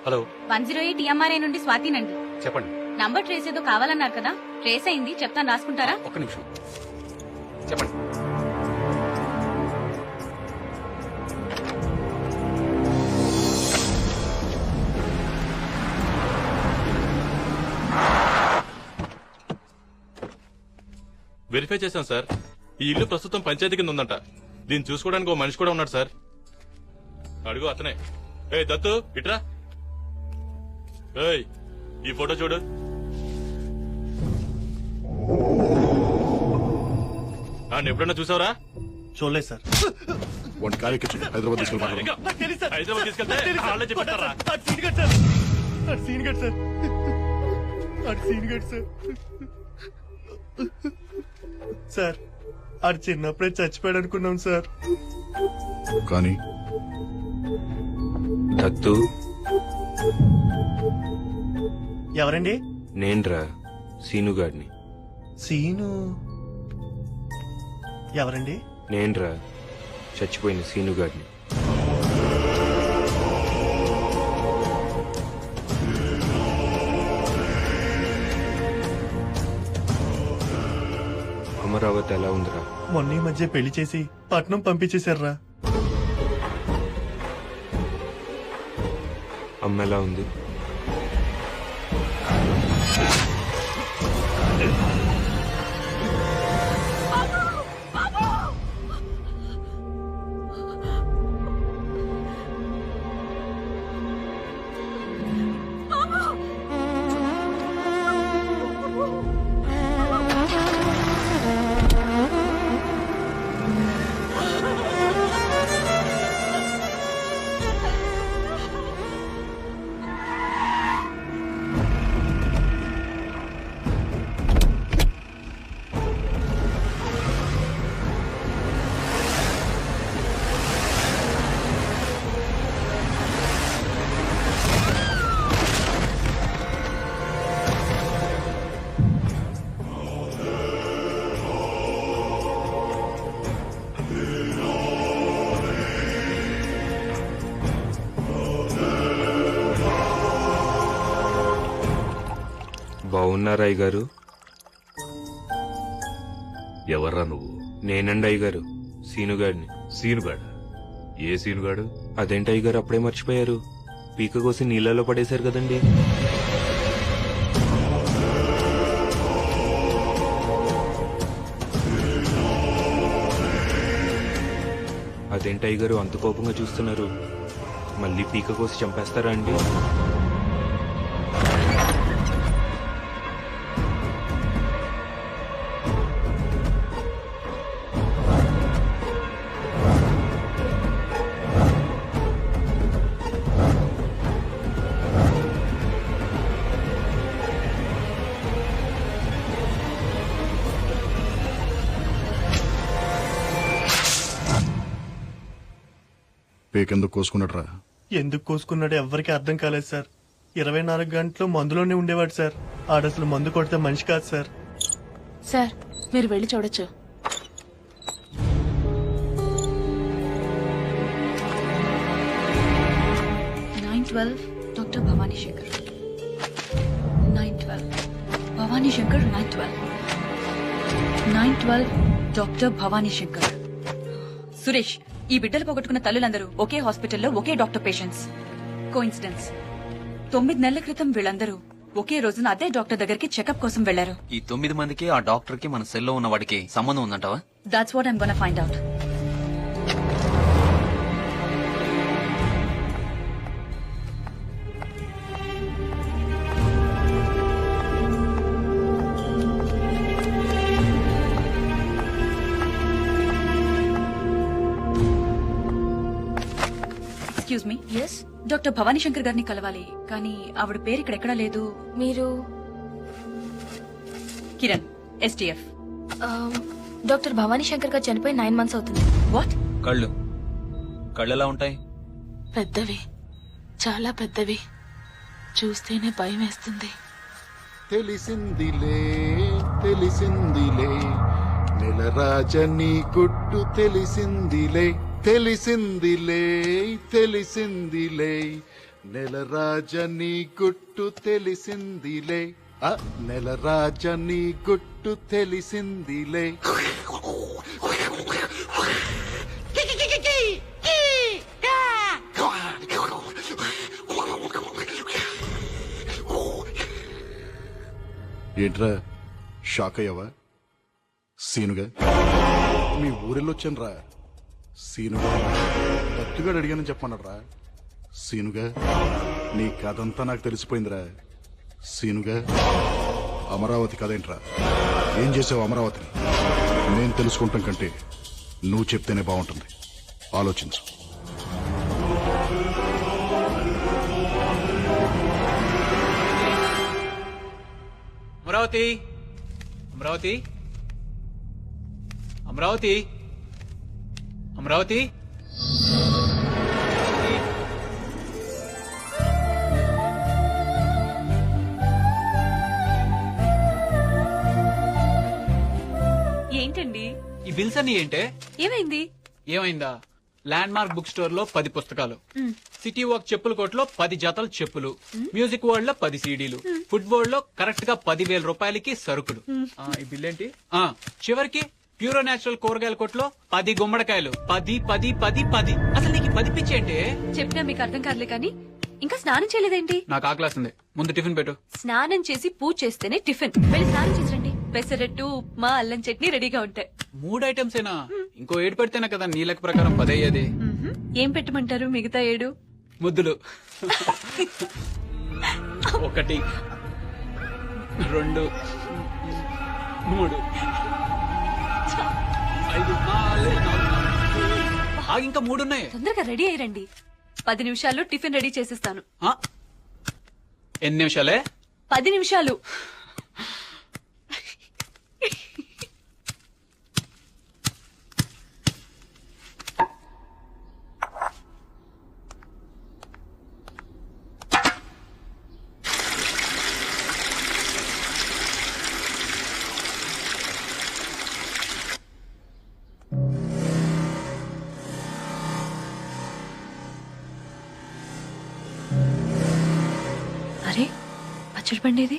Hello 108 EMRI నుండి స్వాతినండి. చెప్పండి. Number trace ఏదో కావాలన్నారు కదా, ట్రేస్ అయింది, చెప్తాను రాసుకుంటారా? ఒక్క నిమిషం చెప్పండి. వెరిఫై చేశాం సార్. ఈ ఇల్లు ప్రస్తుతం పంచాయతీ కింద ఉందంట. దీన్ని చూసుకోవడానికి ఓ మనిషి కూడా ఉన్నాడు సార్. అడుగు అతనే. ఏ దత్తు ఇట్రా. ఏయ్ ఈ ఫోటో చూడు. నన్ను ఎప్పుడన్నా చూసావరా? చూడలేదు సార్. వాడిని కార్యక్రమం హైదరాబాద్ తీసుకెళ్ళి హైదరాబాద్ తీసుకెళ్తే వాళ్ళే చెప్పారా? సార్ ఆడు చిన్నప్పుడే చచ్చిపోయాడు అనుకున్నాం సార్. కానీ దత్తు ఎవరండి? నేన్రా సీనుగాడిని. సీను ఎవరండి? నేన్రా చచ్చిపోయిన సీనుగాడిని. అమరావతి ఎలా ఉందిరా? మొన్న ఈ మధ్య పెళ్లి చేసి పట్నం పంపించేశారా. అమ్మ ఎలా ఉంది? బాగున్నారా అయ్యగారు? ఎవర్రా నువ్వు? నేనండి అయ్యగారు, సీనుగాడిని. సీనుగాడు? ఏ సీనుగాడు? అదేంటి అయ్యగారు అప్పుడే మర్చిపోయారు? పీక కోసి నీళ్ళలో పడేశారు కదండి. అదేంటి అయ్యగారు అంత కోపంగా చూస్తున్నారు? మళ్ళీ పీక కోసి చంపేస్తారా అండి? పేకెందుకు కోసుకున్నట్రా? ఎందుకు కోసుకున్నాడో ఎవ్వరికి అర్థం కాలేదు సార్. 24 గంటలు మందులోనే ఉండేవాడు సార్. ఆడసలు మందు కొడితే మనిషి కాదు సార్. సార్ మీరు వెళ్ళి చూడొచ్చు. Doctor Bhavani Shankar 912 Bhavani Shankar 912 doctor Bhavani Shankar. సురేష్, ఈ బిడ్డలు పోగొట్టుకున్న తల్లులందరూ ఒకే హాస్పిటల్లో ఒకే డాక్టర్ పేషెంట్స్. కోఇన్సిడెన్స్. 9 నెలల క్రితం వీళ్ళందరూ ఒకే రోజున అదే డాక్టర్ దగ్గరికి చెకప్ కోసం వెళ్లారు. ఈ 9 మందికి ఆ డాక్టర్ కి మన సెల్లో ఉన్న వాడికి సంబంధం ఉందంటావా? That's what I'm gonna find out. Excuse me. Yes. Doctor Bhavani Shankar గారిని కలవాలి, కానీ ఆవిడ పేరు ఇక్కడ ఎక్కడా లేదు. మీరు కిరణ్, STF. డాక్టర్ భవానీ శంకర్ గారు చనిపోయి 9 months అవుతుంది. వాట్? కళ్ళు ఎలా ఉంటాయి? పెద్దవి, చాలా పెద్దవి. చూస్తేనే భయం వేస్తుంది. తెలిసిందిలే తెలిసిందిలే నెలరాజని గుట్టు తెలిసిందిలే తెలిసిందిలే తెలిసిందిలే నెలరాజని గుట్టు తెలిసిందిలే నెలరాజని గుట్టు తెలిసిందిలే. ఏంట్రా షాక్ అయ్యావా? సీనుగా మీ ఊరెళ్ళొచ్చాను రా. సీనుగా దత్తుగాడు అడిగానని చెప్పమన్నాడు రా. సీనుగా నీ కథంతా నాకు తెలిసిపోయిందిరా. సీనుగా అమరావతి కథేంట్రా? ఏం చేసావు అమరావతిని? నేను తెలుసుకుంటాం కంటే నువ్వు చెప్తేనే బాగుంటుంది. ఆలోచించు. అమరావతి అమరావతి అమరావతి అమరావతి ఏంటండి? ఈ బిల్స్ అన్ని ఏంటే? ఏమైంది? ఏమైందా? ల్యాండ్ మార్క్ బుక్ స్టోర్ లో 10 పుస్తకాలు, సిటీ వాక్ చెప్పుల కోట్లో 10 జతలు చెప్పులు, మ్యూజిక్ వరల్డ్ లో 10 సీడీలు, ఫుడ్ వరల్డ్ లో కరెక్ట్ గా 10,000 రూపాయలకి సరుకులు. ఈ బిల్ ఏంటి? చివరికి ప్యూరో నేచురల్ కూరగాయల కొట్లో 10 గుమ్మడికాయలు. 10 10 10 10. అసలు నీకు 10 పిచ్చి ఏంటి? చెప్పినా మీకు అర్థం కాదులే కానీ ఇంకా స్నానం చేయలేదేంటి? నాకు ఆకలేస్తుంది, ముందు టిఫిన్ పెట్టు. స్నానం చేసి పూజ చేస్తేనే టిఫిన్. వెళ్ళి స్నానం చేసిరండి. పెసరట్టు, ఉప్మా, అల్లం చట్నీ రెడీగా ఉంటాయి. 3 ఐటమ్స్ ఏనా? ఇంకో 7 పెడితేనే కదా నీ లెక్క ప్రకారం 10 అయ్యేది. ఏం పెట్టమంటారు మిగతా 7? ముద్దులు. 1 2 3 5 6 ఇంకా 3 ఉన్నాయి. తొందరగా రెడీ అయ్యండి. 10 నిమిషాల్లో టిఫిన్ రెడీ చేసేస్తాను. ఎన్ని నిమిషాలే? 10 నిమిషాలు. అరే పచ్చడి పండేది.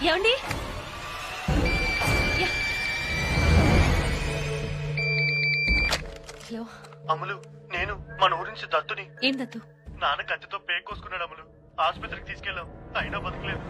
ఏమండి? హలో అమలు, నేను మన ఊరి నుంచి దత్తుని. ఏం దత్తు? నాన్న కత్తితో పేక్ కోసుకున్నాడు అమలు. ఆసుపత్రికి తీసుకెళ్ళాం, అయినా బతకలేదు.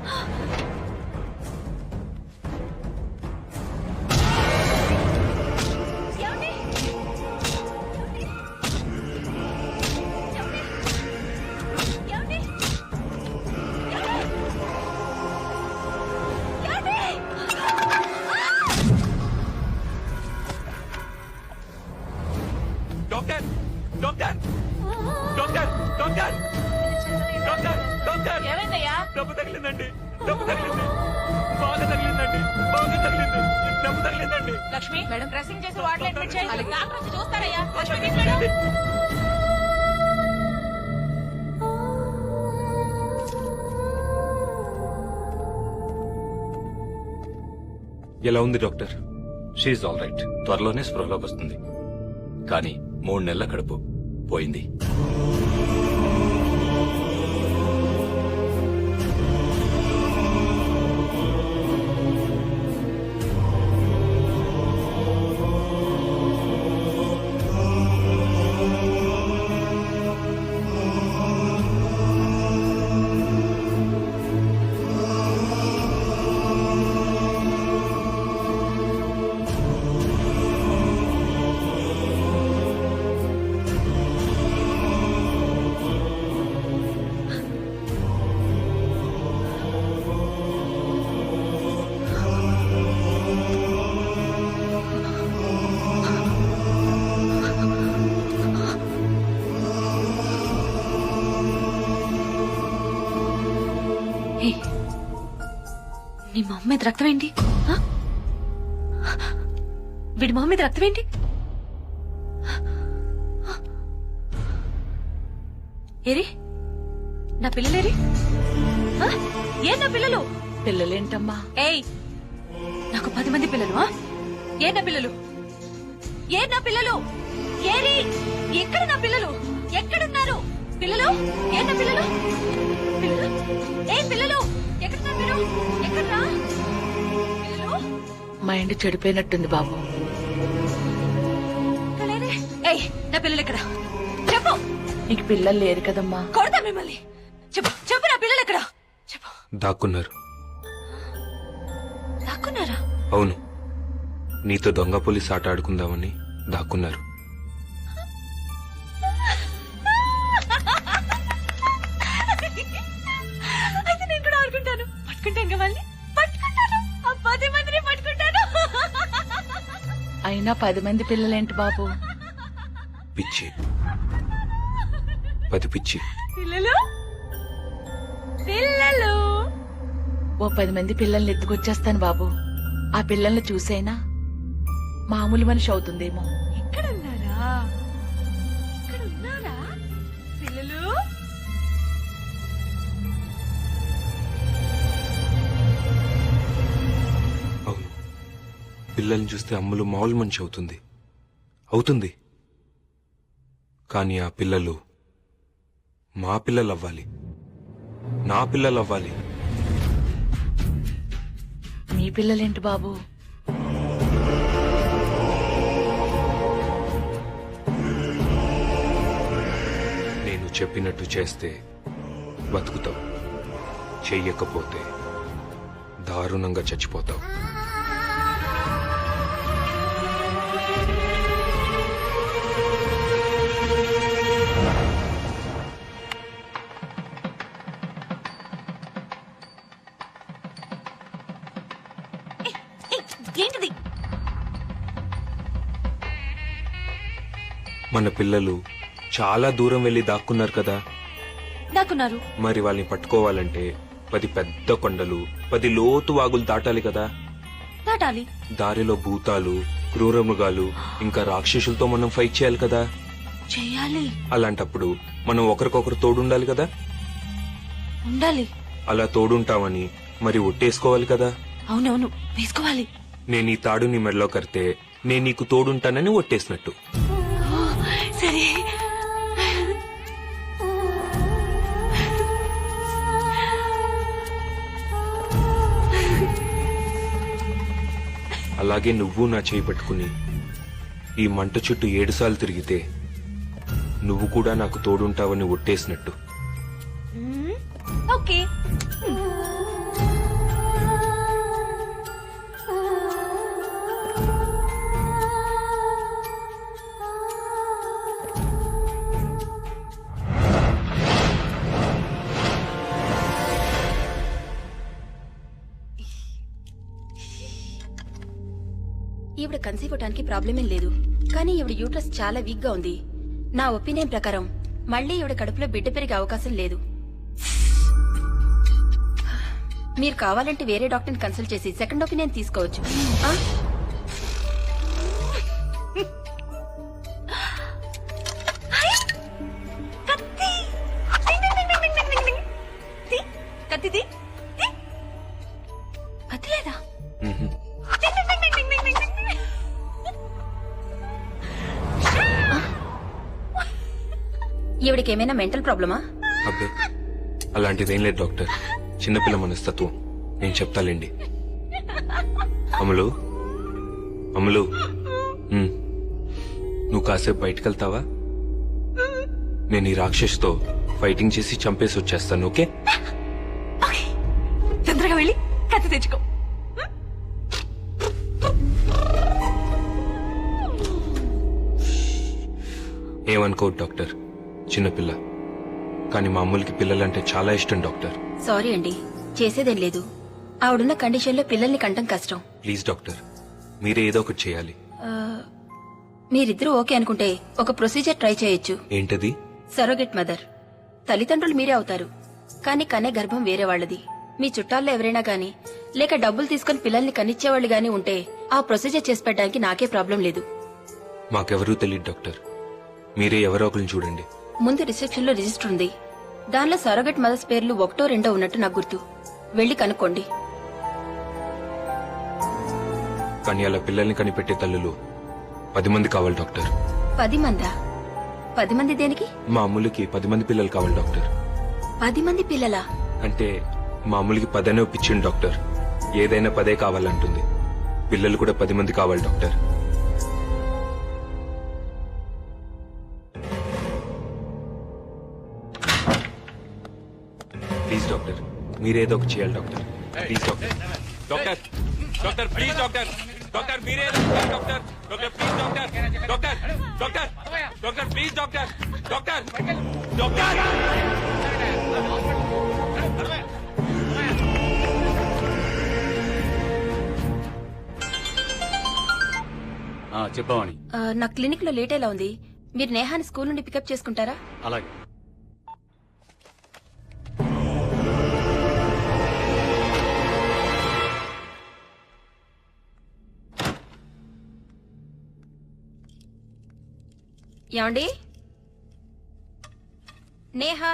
Doctor doctor doctor doctor doctor doctor డబ్బు తగిలిందండి. డబ్బు తగిలింది. బాగా తగిలిందండి. బాగా తగిలింది. డబ్బు తగిలిందండి. లక్ష్మి మేడం డ్రెస్సింగ్ చేసి వార్డులో అడ్మిట్ చేయాలి. డాక్టర్ వచ్చి చూస్తారయ్యా. లక్ష్మి తీసుకెళ్ళు. ఎలా ఉంది డాక్టర్? She all right. త్వరలోనే స్పృహలోకి వస్తుంది. కానీ 3 నెలల కడుపు పోయింది. నీ మొహం మీద రక్తం ఏంటి ఆ? వీడి మొహం మీద రక్తం ఏంటి? ఏరి నా పిల్లలేరి ఆ? ఏ నా పిల్లలు? పిల్లలేంటమ్మా? ఏయ్ నాకు 10 మంది పిల్లలు. ఆ? ఏ నా పిల్లలు? ఏ నా పిల్లలు? ఏరి ఎక్కడ నా పిల్లలు? ఎక్కడున్నారు పిల్లలు? ఏ నా పిల్లలు? పిల్లలు ఏ పిల్లలు? ఎక్కడున్నారు మీరు? ఎక్కడ్రా పిల్లలు? మైండ్ చెడిపోయినట్టుంది బాబు. లేరే. ఏయ్ నా పిల్లలు ఎక్కడ? చెప్పు. నీకు పిల్లలు లేరు కదమ్మా? కొడతా మిమ్మల్ని. చెప్పు చెప్పు నా పిల్లలు ఎక్కడ? చెప్పు. దాక్కున్నారు. దాక్కున్నారా? అవును, నీతో దొంగ పోలీస్ ఆట ఆడుకుందామని దాక్కున్నారు. అయితే నేను కూడా ఆడుకుంటాను. పట్టుకుంటాను కదా వాళ్ళని. పట్టుకుంటాను. ఆ 10 మందిని పట్టుకుంటాను. అయినా 10 మంది పిల్లలేంటి బాబు? పిచ్చి, 10 పిచ్చి. పిల్లలు పిల్లలు ఓ 10 మంది పిల్లల్ని ఎత్తుకొచ్చేస్తాను బాబు. ఆ పిల్లల్ని చూసైనా మామూలు మనిషి అవుతుందేమో. ఎక్కడున్నారా? ఎక్కడున్నారా పిల్లలు? అవును, పిల్లల్ని చూస్తే అమ్ములు మామూలు మనిషి అవుతుంది. కానీ ఆ పిల్లలు మా పిల్లలు అవ్వాలి, నా పిల్లలు అవ్వాలి. మీ పిల్లలేంటి బాబు? నేను చెప్పినట్టు చేస్తే బతుకుతావు, చెయ్యకపోతే దారుణంగా చచ్చిపోతావు. ఏంటిది? మన పిల్లలు చాలా దూరం వెళ్లి దాక్కున్నారు కదా. దాక్కున్నారు. మరి వాళ్ళని పట్టుకోవాలంటే 10 పెద్ద కొండలు, 10 లోతు వాగులు దాటాలి కదా. దాటాలి. దారిలో భూతాలు, క్రూర మృగాలు, ఇంకా రాక్షసులతో మనం ఫైట్ చేయాలి కదా. చేయాలి. అలాంటప్పుడు మనం ఒకరికొకరు తోడుండాలి కదా. ఉండాలి. అలా తోడుంటామని మరి ఒట్టేసుకోవాలి కదా. అవునవును, వేసుకోవాలి. నేను ఈ తాడు నీ మెడలో కడితే నేను నీకు తోడుంటానని ఒట్టేసినట్టు. సరే. అలాగే నువ్వు నా చేయి పట్టుకుని ఈ మంట చుట్టూ 7 సార్లు తిరిగితే నువ్వు కూడా నాకు తోడుంటావని ఒట్టేసినట్టు. ఓకే. ఈవిడ కన్సీవ్ అవడానికి ప్రాబ్లం ఏం లేదు, కానీ ఈవిడ యూట్రస్ చాలా వీక్ గా ఉంది. నా ఒపీనియన్ ప్రకారం మళ్ళీ ఈవిడ కడుపులో బిడ్డ పెరిగే అవకాశం లేదు. మీరు కావాలంటే వేరే డాక్టర్ని కన్సల్ట్ చేసి సెకండ్ ఒపీనియన్ తీసుకోవచ్చు. ఆ? కత్తిది కత్తి లేదా? మ్హూ. ఈవిడికి ఏమైనా మెంటల్ ప్రాబ్లమా? అబ్బే, అలాంటిదేం లేదు డాక్టర్. చిన్నపిల్ల మనస్తత్వం. నేను చెప్తాలేండి. అమలు, అమలు, నువ్వు కాసేపు బయటకెళ్తావా? నేను ఈ రాక్షసుతో ఫైటింగ్ చేసి చంపేసి వచ్చేస్తాను. ఓకే? తొందరగా వెళ్ళి కత్తి తెచ్చుకో. ఏమనుకోవద్దు డాక్టర్, చిన్నపిల్ల. కానీ మా అమ్ములకి పిల్లలంటే చాలా ఇష్టం డాక్టర్. సారీ అండి, చేసేదేం లేదు. ఆవిడున్న కండిషన్ లో పిల్లల్ని కంటం కష్టం. ప్లీజ్ డాక్టర్, మీరే ఏదో ఒకటి చేయాలి. మీరిద్దరూ ఓకే అనుకుంటే ఒక ప్రొసీజర్ ట్రై చేయొచ్చు. ఏంటది? సరోగెట్ మదర్. తల్లిదండ్రులు మీరే అవుతారు, కానీ కనే గర్భం వేరే వాళ్ళది. మీ చుట్టాల్లో ఎవరైనా గాని లేక డబ్బులు తీసుకుని పిల్లల్ని కనిచ్చేవాళ్ళు గాని ఉంటే ఆ ప్రొసీజర్ చేసి పెట్టడానికి నాకే ప్రాబ్లం లేదు. మాకెవరూ తెలియదు డాక్టర్. మీరే ఎవరో ఒకరిని చూడండి. ముందు రిసెప్షన్ లో రిజిస్టర్ ఉంది. దానిలో సరోగట్ మదర్స్ పేర్లు 1, 2 ఉన్నట్టు నాకు గుర్తు. వెళ్లి కనుక్కోండి. కానీ అలా పిల్లల్ని కనిపెట్టే తల్లులు 10 మంది కావాలి డాక్టర్. 10 మందా? 10 మంది దేనికి? మా అమ్ములకి 10 మంది పిల్లలు కావాలి డాక్టర్. 10 మంది పిల్లలా? అంటే మా అమ్ములకి 10 అనే ఒప్పించింది డాక్టర్. ఏదైనా 10 కావాలంటుంది. పిల్లలు కూడా 10 మంది కావాలి డాక్టర్. ప్లీజ్ డాక్టర్, మీరేదో ఒక చేయాలి doctor. Please doctor. Doctor doctor please doctor. Doctor మీరేదో చేయాలి doctor. Doctor please doctor. Doctor doctor doctor please doctor. Doctor doctor. చెప్పావని నా క్లినిక్ లో లేట్ ఎలా ఉంది? మీరు నేహాని స్కూల్ నుండి పికప్ చేసుకుంటారా? అలాగే. ఏమండి? నేహా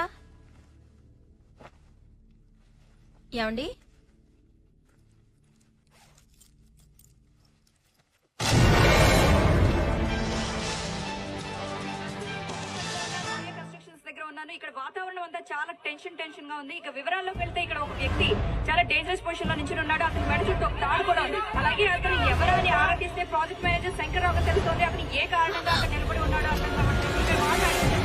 ఏమండి? దగ్గర ఉన్నాను. ఇక్కడ వాతావరణం అంతా చాలా టెన్షన్ గా ఉంది. ఇక వివరాల్లోకి వెళ్తే ఇక్కడ ఒక వ్యక్తి చాలా డేంజరస్ పొజిషన్ లో నుంచి ఉన్నాడు. అతని మెడ చుట్టూ ఒక తాడు కూడా ఉంది. అలాగే అతను ఎవరని ఆరాధిస్తే ప్రాజెక్ట్ మేనేజర్ శంకర్రావు తెలుస్తోంది. అతను ఏ కారణంగా అక్కడ నిలబడి ఉన్నాడో అతను మాట్లాడుతుంది.